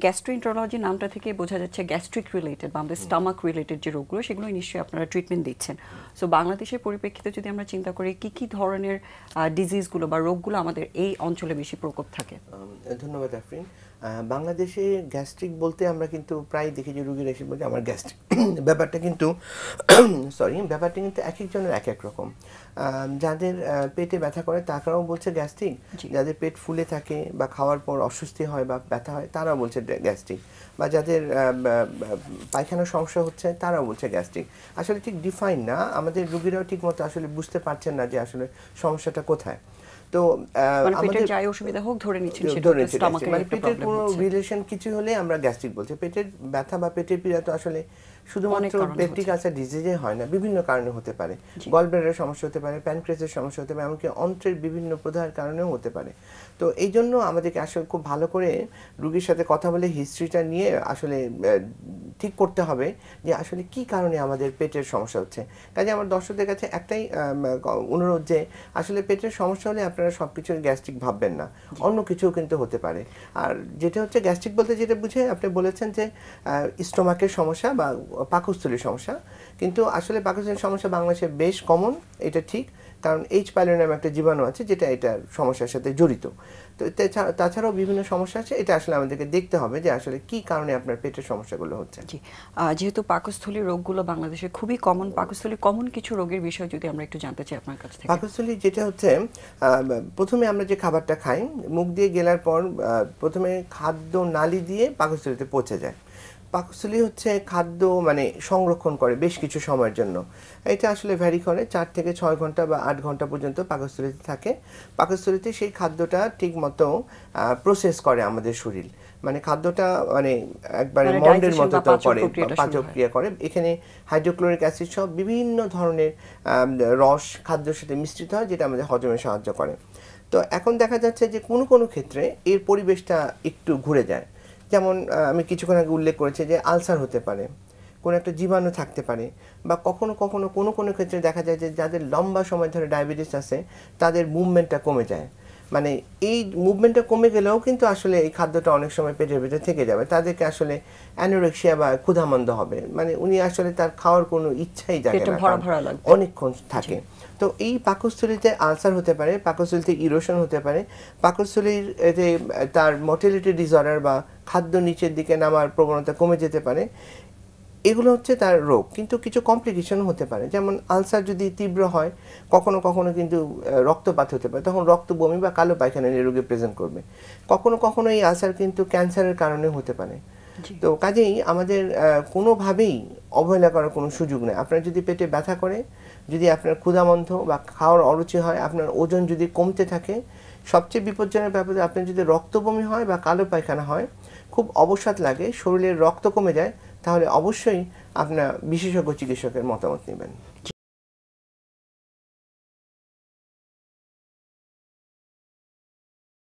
Gastroenterology নামটা থেকে বোঝা যাচ্ছে গ্যাস্ট্রিক রিলেটেড বা আমাদের স্টামাক রিলেটেড যে রোগগুলো সেগুলো নিশ্চয়ই আপনারা ট্রিটমেন্ট দিচ্ছেন। সো বাংলাদেশের পরিপ্রেক্ষিতে যদি আমরা চিন্তা করি কি কি ধরনের ডিজিজগুলো বা রোগগুলো আমাদের এই অঞ্চলে বেশি প্রকোপ থাকে? ধন্যবাদ আফরিন। বাংলাদেশে গ্যাস্ট্রিক বলতে আমরা কিন্তু প্রায় দেখি যে রোগীরা এসে বলছে আমার গ্যাস্ট্রিক। ব্যাপারটা কিন্তু ব্যাপারটা কিন্তু এক একজনের এক এক রকম। যাদের পেটে ব্যথা করে তারাও বলছে গ্যাস্ট্রিক, যাদের পেট ফুলে থাকে বা খাওয়ার পর অস্বস্তি হয় বা ব্যথা হয় তারাও বলছে গ্যাস্ট্রিক, বা যাদের পায়খানার সমস্যা হচ্ছে তারাও বলছে গ্যাস্ট্রিক। আসলে ঠিক ডিফাইন না, আমাদের রোগীরাও ঠিক মতো আসলে বুঝতে পারছেন না যে আসলে সমস্যাটা কোথায়। তো পেটের যাই অসুবিধা হোক ধরে নিচ্ছেন সেটা স্টমাকের মানে পেটের কোনো রিলেশন কিছু হলে আমরা গ্যাস্ট্রিক বলছি। পেটের ব্যথা বা পেটের পীড়া তো আসলে শুধুমাত্র পেপটিক আলসার ডিজিজে হয় না, বিভিন্ন কারণে হতে পারে। গলব্লাডারের সমস্যা হতে পারে, প্যানক্রিয়াসের সমস্যা হতে পারে, এমনকি অন্ত্রের বিভিন্ন প্রদাহের কারণেও হতে পারে। তো এই জন্য আমাদেরকে আসলে খুব ভালো করে রোগীর সাথে কথা বলে হিস্ট্রিটা নিয়ে আসলে ঠিক করতে হবে যে আসলে কি কারণে আমাদের পেটের সমস্যা হচ্ছে। কাজে আমার দর্শকদের কাছে একটাই অনুরোধ যে আসলে পেটের সমস্যা হলে আপনারা সব কিছু গ্যাস্ট্রিক ভাববেন না, অন্য কিছুও কিন্তু হতে পারে। আর যেটা হচ্ছে গ্যাস্ট্রিক বলতে যেটা বুঝে আপনি বলেছেন যে স্টোমাকের সমস্যা বা পাকস্থলীর সমস্যা, কিন্তু আসলে পাকস্থলীর সমস্যা বাংলাদেশে বেশ কমন, এটা ঠিক, কারণ এইচ পাইলোরি নামে একটা জীবাণু আছে যেটা এটার সমস্যার সাথে জড়িত। তো তাছাড়াও বিভিন্ন সমস্যা আছে, এটা আসলে আমাদেরকে দেখতে হবে যে আসলে কি কারণে আপনার পেটের সমস্যাগুলো হচ্ছে। জি, যেহেতু পাকস্থলীর রোগগুলো বাংলাদেশে খুবই কমন, পাকস্থলী কমন কিছু রোগের বিষয় যদি আমরা একটু জানতে চাই আপনার কাছ থেকে। পাকস্থলী যেটা হচ্ছে, প্রথমে আমরা যে খাবারটা খাই মুখ দিয়ে গেলার পর প্রথমে খাদ্য নালী দিয়ে পাকস্থলীতে পৌঁছে যায়। পাকস্থলী হচ্ছে খাদ্য মানে সংরক্ষণ করে বেশ কিছু সময়ের জন্য। এটা আসলে ভ্যারি করে, 4 থেকে 6 ঘন্টা বা 8 ঘন্টা পর্যন্ত পাকস্থলীতে থাকে। পাকস্থলীতে সেই খাদ্যটা ঠিক মতো প্রসেস করে আমাদের শরীর, মানে খাদ্যটা মানে একবারে মন্ডের মতো করে পাচক্রিয়া করে। এখানে হাইড্রোক্লোরিক অ্যাসিড সব বিভিন্ন ধরনের রস খাদ্যের সাথে মিশ্রিত হয় যেটা আমাদের হজমে সাহায্য করে। তো এখন দেখা যাচ্ছে যে কোনো কোনো ক্ষেত্রে এর পরিবেশটা একটু ঘুরে যায়। যেমন আমি কিছুক্ষণ আগে উল্লেখ করেছি যে আলসার হতে পারে, কোনো একটা জীবাণু থাকতে পারে, বা কখনো কখনো কোনো কোনো ক্ষেত্রে দেখা যায় যে যাদের লম্বা সময় ধরে ডায়াবেটিস আছে তাদের মুভমেন্টটা কমে যায়। মানে এই মুভমেন্টটা কমে গেলেও কিন্তু আসলে এই খাদ্যটা অনেক সময় পেটের ভিতরে থেকে যাবে, তাদেরকে আসলে অ্যানোরেক্সিয়া বা ক্ষুধামন্দ হবে, মানে উনি আসলে তার খাওয়ার কোনো ইচ্ছাই জাগে না, অনেকক্ষণ থাকে। তো এই পাকস্থলীতে আলসার হতে পারে, পাকস্থলীতে ইরোশন হতে পারে, পাকস্থলীর যে তার মোটিলিটি ডিসঅর্ডার বা খাদ্য নিচের দিকে নামার প্রবণতা কমে যেতে পারে। এগুলো হচ্ছে তার রোগ, কিন্তু কিছু কমপ্লিকেশনও হতে পারে। যেমন আলসার যদি তীব্র হয় কখনো কখনো কিন্তু রক্তপাত হতে পারে, তখন রক্ত বমি বা কালো পায়খানা নিয়ে রোগী প্রেজেন্ট করবে। কখনো কখনো এই আলসার কিন্তু ক্যান্সারের কারণে হতে পারে। তো কাজেই আমাদের কোনোভাবেই অবহেলা করার কোনো সুযোগ নেই। আপনার যদি পেটে ব্যথা করে, যদি আপনার ক্ষুধামন্ধ বা খাওয়ার অরুচি হয়, আপনার ওজন যদি কমতে থাকে, সবচেয়ে বিপজ্জনক ব্যাপারে আপনার যদি রক্তবমি হয় বা কালো পায়খানা হয়, খুব অবসাদ লাগে, শরীরের রক্ত কমে যায়, তাহলে অবশ্যই আপনার বিশেষজ্ঞ চিকিৎসকের মতামত নেবেন।